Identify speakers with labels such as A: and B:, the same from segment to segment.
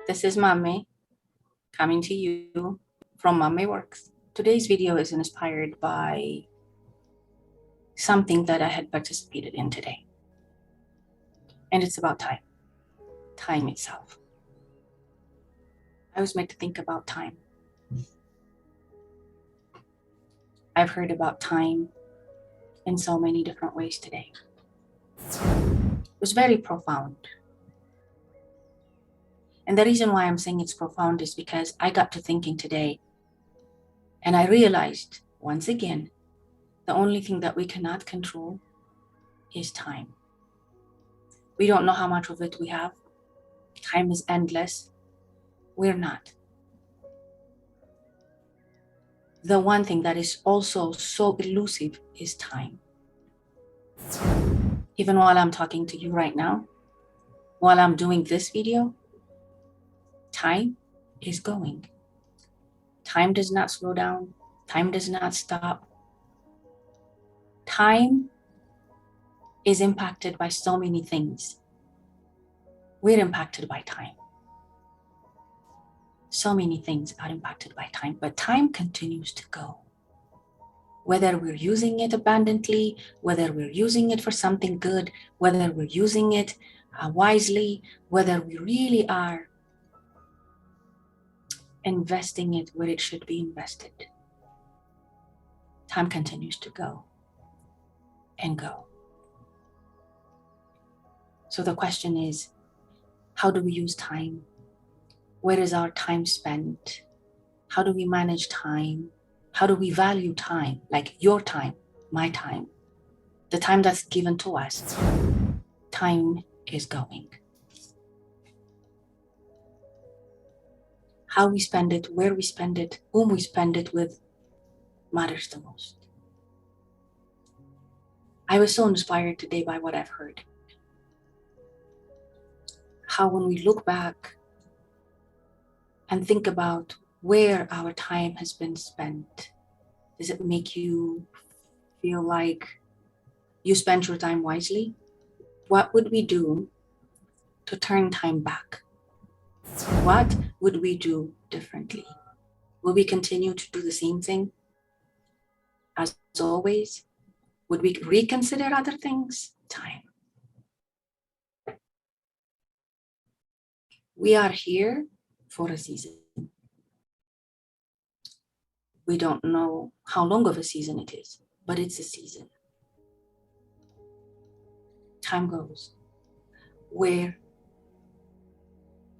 A: This is Mame coming to you from MamayWorks. Today's video is inspired by something that I had participated in today. And it's about time. Time itself. I was made to think about time. I've heard about time in so many different ways today. It was very profound. And the reason why I'm saying it's profound is because I got to thinking today and I realized once again, the only thing that we cannot control is time. We don't know how much of it we have. Time is endless. We're not. The one thing that is also so elusive is time. Even while I'm talking to you right now, while I'm doing this video, time is going. Time does not slow down. Time does not stop. Time is impacted by so many things. We're impacted by time. So many things are impacted by time, but time continues to go. Whether we're using it abundantly, whether we're using it for something good, whether we're using it wisely, whether we really are investing it where it should be invested. Time continues to go and go. So the question is, how do we use time? Where is our time spent? How do we manage time? How do we value time? Like your time, my time, the time that's given to us. Time is going. How we spend it, where we spend it, whom we spend it with matters the most. I was so inspired today by what I've heard. How when we look back and think about where our time has been spent, does it make you feel like you spent your time wisely? What would we do to turn time back? What would we do differently? Will we continue to do the same thing as always? Would we reconsider other things? Time. We are here for a season. We don't know how long of a season it is, but it's a season. Time goes. Where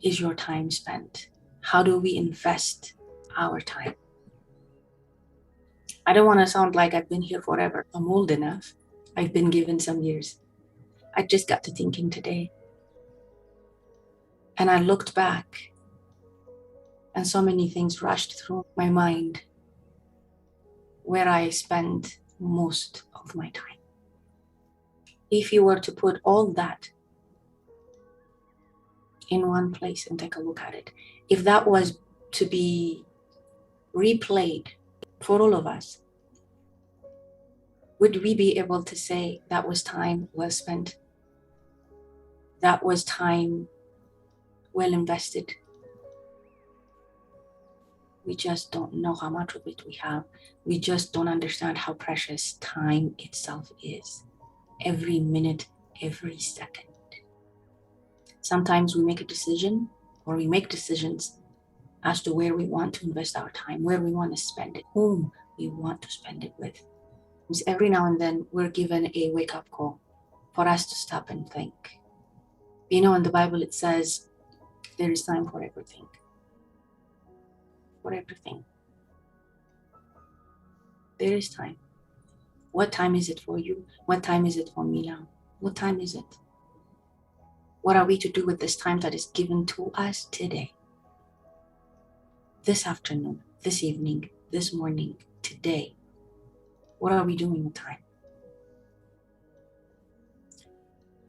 A: is your time spent? How do we invest our time? I don't want to sound like I've been here forever. I'm old enough. I've been given some years. I just got to thinking today. And I looked back and so many things rushed through my mind where I spent most of my time. If you were to put all that in one place and take a look at it, if that was to be replayed for all of us, would we be able to say that was time well spent? That was time well invested? We just don't know how much of it we have. We just don't understand how precious time itself is. Every minute, every second. Sometimes we make a decision, or we make decisions as to where we want to invest our time, where we want to spend it, whom we want to spend it with. Because every now and then we're given a wake-up call for us to stop and think. You know, in the Bible it says there is time for everything. For everything. There is time. What time is it for you? What time is it for me now? What time is it? What are we to do with this time that is given to us today? This afternoon, this evening, this morning, today. What are we doing with time?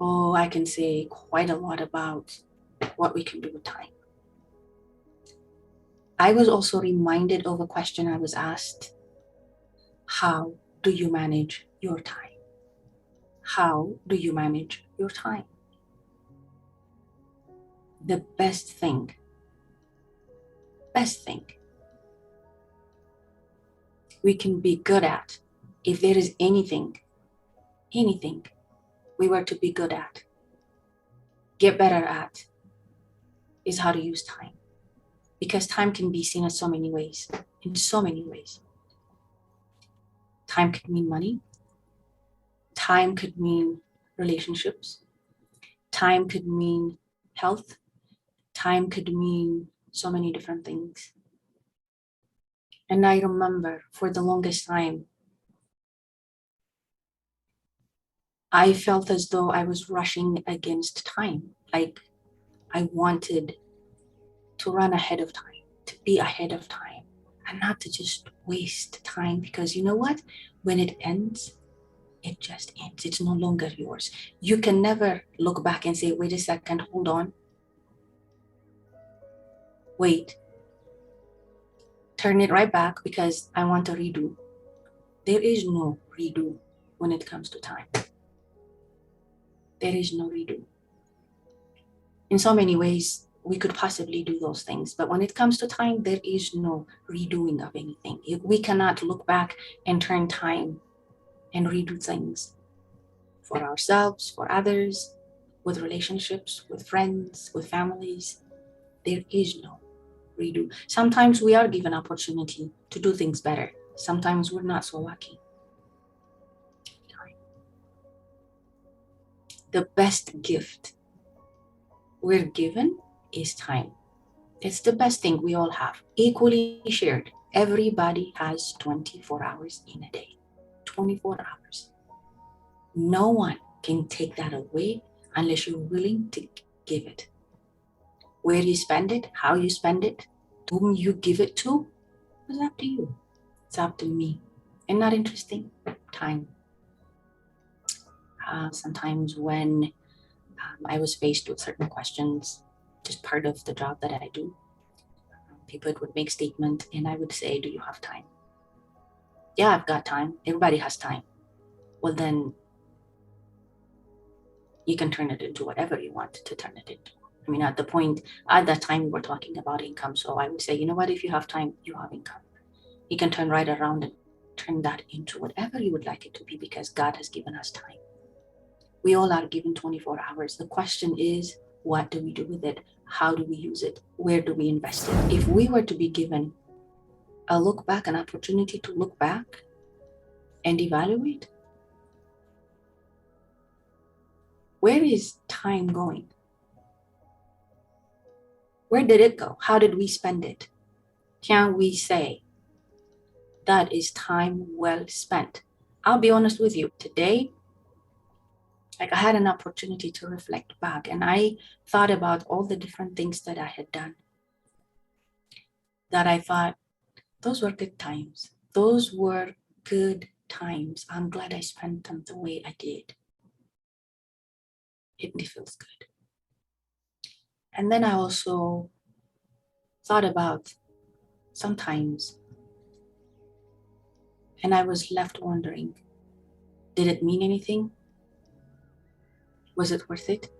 A: Oh, I can say quite a lot about what we can do with time. I was also reminded of a question I was asked. How do you manage your time? How do you manage your time? The best thing best thing we can be good at. If there is anything we were to be good at, get better at, is how to use time. Because time can be seen in so many ways. Time could mean money. Time could mean relationships. Time could mean health. Time could mean so many different things. And I remember for the longest time, I felt as though I was rushing against time. Like I wanted to run ahead of time, to be ahead of time, and not to just waste time, because you know what? When it ends, it just ends. It's no longer yours. You can never look back and say, wait a second, hold on. Wait. Turn it right back because I want a redo. There is no redo when it comes to time. There is no redo. In so many ways, we could possibly do those things, but when it comes to time, there is no redoing of anything. We cannot look back and turn time and redo things for ourselves, for others, with relationships, with friends, with families. There is no redo. Sometimes we are given opportunity to do things better. Sometimes we're not so lucky. The best gift we're given is time. It's the best thing we all have, equally shared. Everybody has 24 hours in a day. 24 hours. No one can take that away unless you're willing to give it. Where you spend it, how you spend it, whom you give it to, it's up to you. It's up to me. And not interesting? Time. Sometimes when I was faced with certain questions, just part of the job that I do, people would make statement and I would say, do you have time? Yeah, I've got time. Everybody has time. Well, then you can turn it into whatever you want to turn it into. I mean, at that time we were talking about income. So I would say, you know what, if you have time, you have income. You can turn right around and turn that into whatever you would like it to be, because God has given us time. We all are given 24 hours. The question is, what do we do with it? How do we use it? Where do we invest it? If we were to be given a look back, an opportunity to look back and evaluate, where is time going? Where did it go? How did we spend it? Can we say that is time well spent? I'll be honest with you. Today, I had an opportunity to reflect back, and I thought about all the different things that I had done, that I thought, those were good times. Those were good times. I'm glad I spent them the way I did. It feels good. And then I also thought about sometimes, and I was left wondering, did it mean anything? Was it worth it?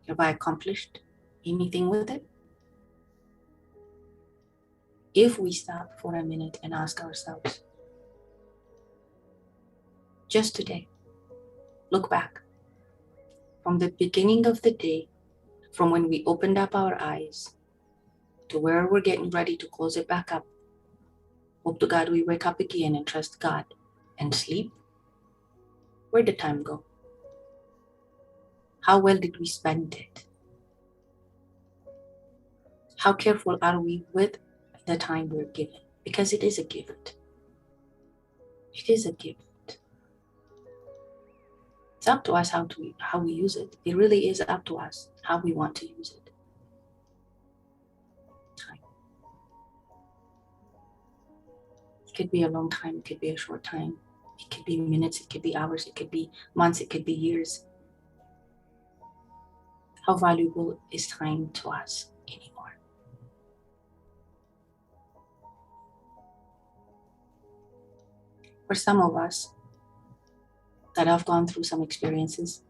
A: Have I accomplished anything with it? If we stop for a minute and ask ourselves, just today, look back from the beginning of the day, from when we opened up our eyes to where we're getting ready to close it back up. Hope to God we wake up again and trust God and sleep. Where did time go? How well did we spend it? How careful are we with the time we're given? Because it is a gift. It is a gift. It's up to us how we use it. It really is up to us how we want to use it. Time. It could be a long time. It could be a short time. It could be minutes. It could be hours. It could be months. It could be years. How valuable is time to us anymore? For some of us that have gone through some experiences,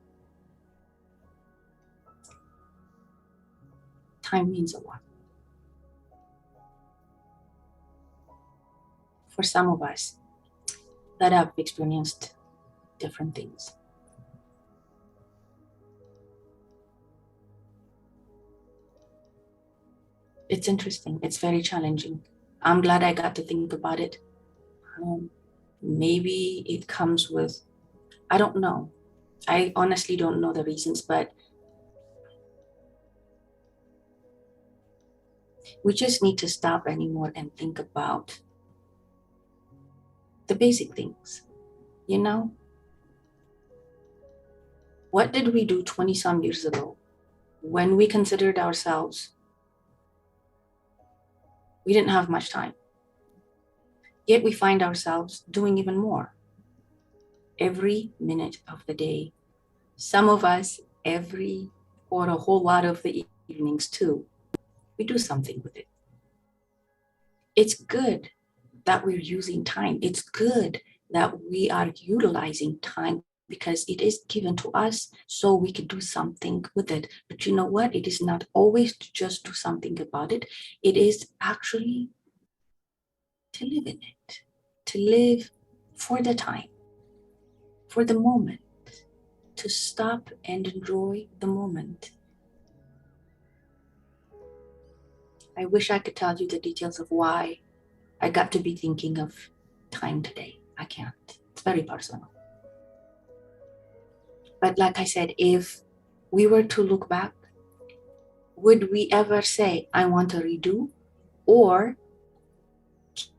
A: time means a lot. for some of us that have experienced different things. It's interesting. It's very challenging. I'm glad I got to think about it. Maybe it comes with, I don't know. I honestly don't know the reasons, but we just need to stop anymore and think about the basic things, you know? What did we do 20 some years ago when we considered ourselves, we didn't have much time, yet we find ourselves doing even more every minute of the day. Some of us or a whole lot of the evenings too, we do something with it. It's good that we're using time. It's good that we are utilizing time because it is given to us so we can do something with it. But you know what? It is not always to just do something about it. It is actually to live in it, to live for the time, for the moment, to stop and enjoy the moment. I wish I could tell you the details of why I got to be thinking of time today. I can't. It's very personal. But like I said, if we were to look back, would we ever say, I want to redo? Or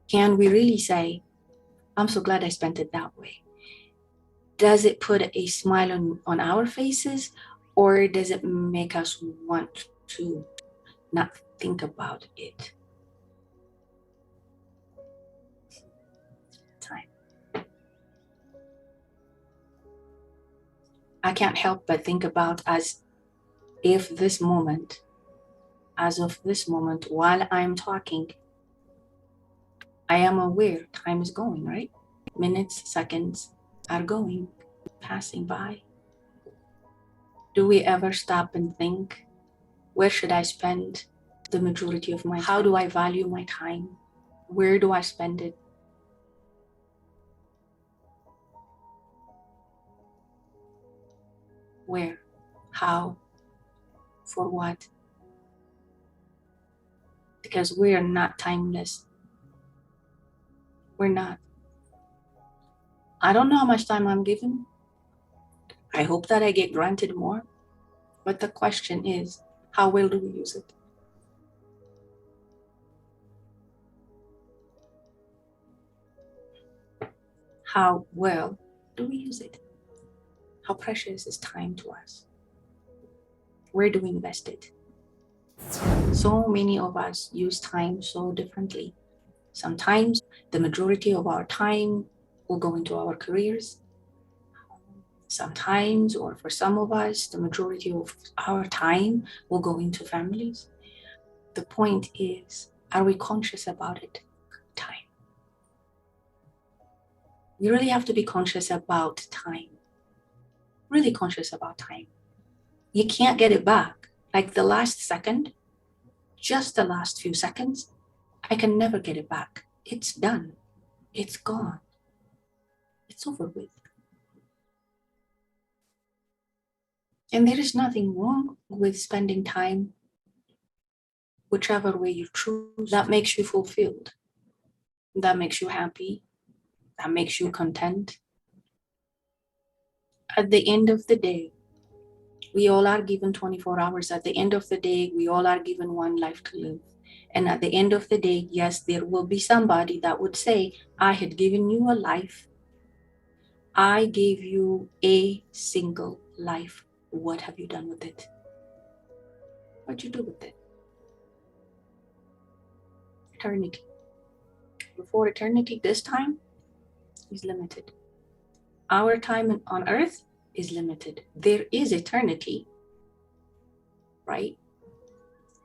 A: can we really say, I'm so glad I spent it that way? Does it put a smile on our faces, or does it make us want to not think about it? Time. I can't help but think about as of this moment, while I'm talking, I am aware time is going, right? Minutes, seconds are going, passing by. Do we ever stop and think, where should I spend the majority of my time? How do I value my time? Where do I spend it? Where? How? For what? Because we are not timeless. We're not. I don't know how much time I'm given. I hope that I get granted more. But the question is, how well do we use it? How well do we use it? How precious is time to us? Where do we invest it? So many of us use time so differently. Sometimes the majority of our time will go into our careers. Sometimes, or for some of us, the majority of our time will go into families. The point is, are we conscious about it? Time. We really have to be conscious about time. Really conscious about time. You can't get it back. Like the last second, just the last few seconds, I can never get it back. It's done. It's gone. It's over with. And there is nothing wrong with spending time whichever way you choose that makes you fulfilled, that makes you happy, that makes you content. At the end of the day, we all are given 24 hours. At the end of the day, we all are given one life to live. And at the end of the day, yes, there will be somebody that would say, I had given you a life. I gave you a single life. What have you done with it? What'd you do with it? Eternity. Before eternity, this time is limited. Our time on earth is limited. There is eternity, right?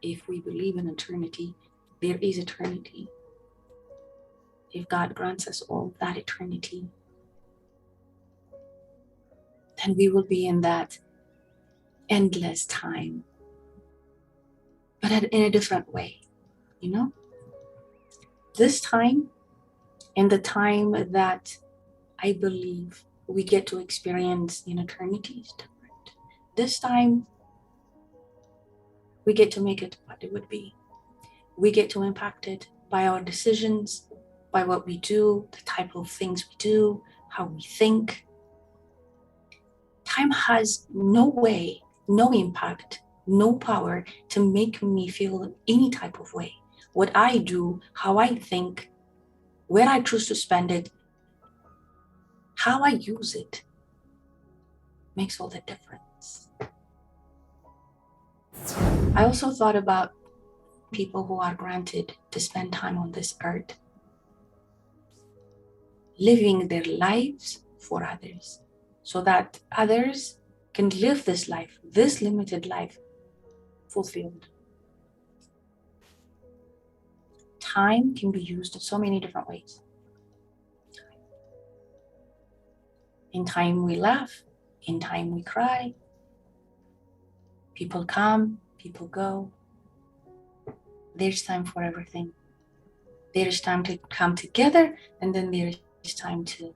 A: If we believe in eternity, there is eternity. If God grants us all that eternity, then we will be in that endless time, but in a different way, you know? This time in the time that I believe we get to experience in eternity is different. This time, we get to make it what it would be. We get to impact it by our decisions, by what we do, the type of things we do, how we think. Time has no way, no impact, no power to make me feel any type of way. What I do, how I think, where I choose to spend it, how I use it makes all the difference. I also thought about people who are granted to spend time on this earth, living their lives for others, so that others can live this life, this limited life, fulfilled. Time can be used in so many different ways. In time we laugh, in time we cry. People come, people go. There's time for everything. There's time to come together, and then there's time to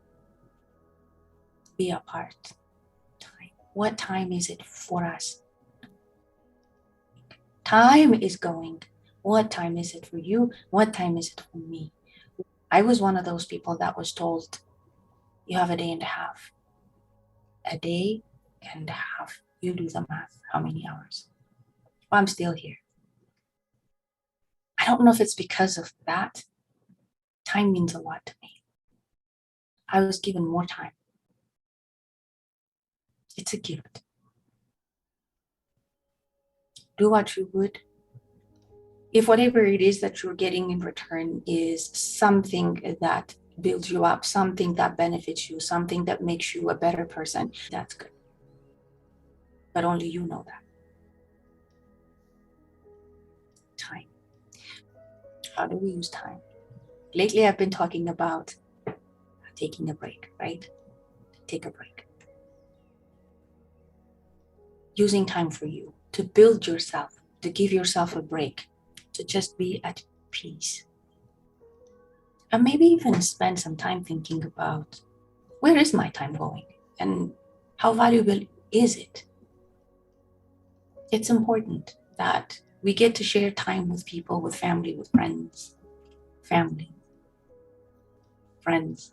A: be apart. Time. What time is it for us? Time is going. What time is it for you? What time is it for me? I was one of those people that was told, you have a day and a half. A day and a half. You do the math. How many hours? I'm still here. I don't know if it's because of that. Time means a lot to me. I was given more time. It's a gift. Do what you would. If whatever it is that you're getting in return is something that builds you up, something that benefits you, something that makes you a better person, that's good. But only you know that. Time. How do we use time? Lately, I've been talking about taking a break, right? Take a break. Using time for you, to build yourself, to give yourself a break, to just be at peace. And maybe even spend some time thinking about, where is my time going? And how valuable is it? It's important that we get to share time with people, with family, with friends, family, friends,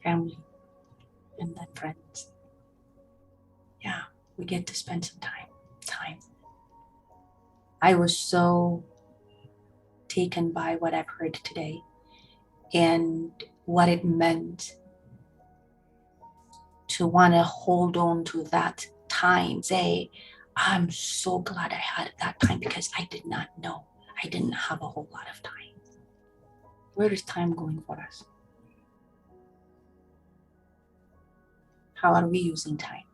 A: family, and then friends. Yeah, we get to spend some time. I was so taken by what I've heard today and what it meant to want to hold on to that time. Say, I'm so glad I had that time because I did not know. I didn't have a whole lot of time. Where is time going for us? How are we using time?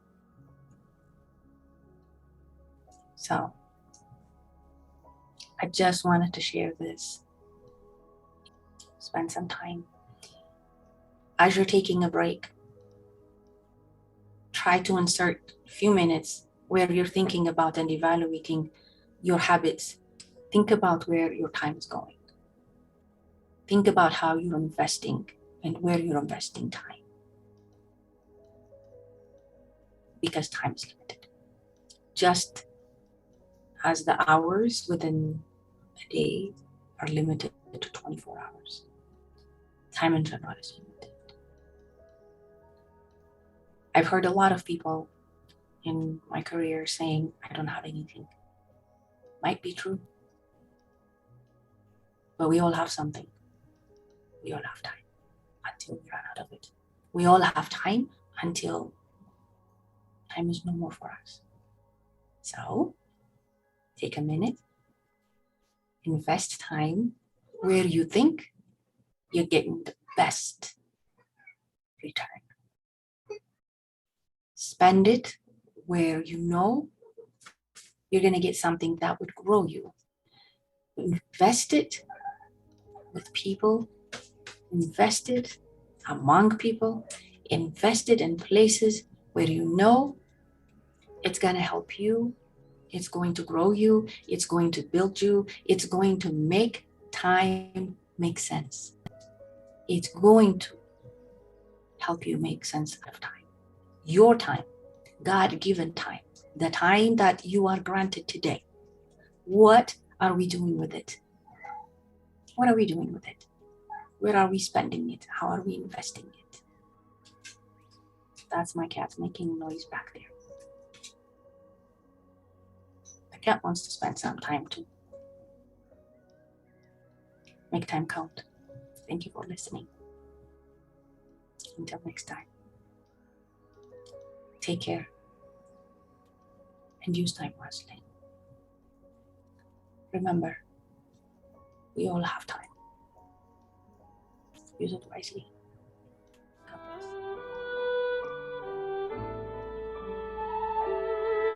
A: So I just wanted to share this. Spend some time. As you're taking a break, try to insert a few minutes where you're thinking about and evaluating your habits. Think about where your time is going. Think about how you're investing and where you're investing time. Because time is limited. Just as the hours within a day are limited to 24 hours. Time in general is limited. I've heard a lot of people in my career saying, I don't have anything. Might be true. But we all have something. We all have time until we run out of it. We all have time until time is no more for us. So take a minute, invest time where you think you're getting the best return. Spend it where you know you're going to get something that would grow you. Invest it with people, invest it among people, invest it in places where you know it's going to help you, it's going to grow you, it's going to build you, it's going to make time make sense. It's going to help you make sense of time. Your time, God-given time, the time that you are granted today. What are we doing with it? What are we doing with it? Where are we spending it? How are we investing it? That's my cat making noise back there. The cat wants to spend some time too. Make time count. Thank you for listening. Until next time. Take care and use time wisely. Remember, we all have time. Use it wisely.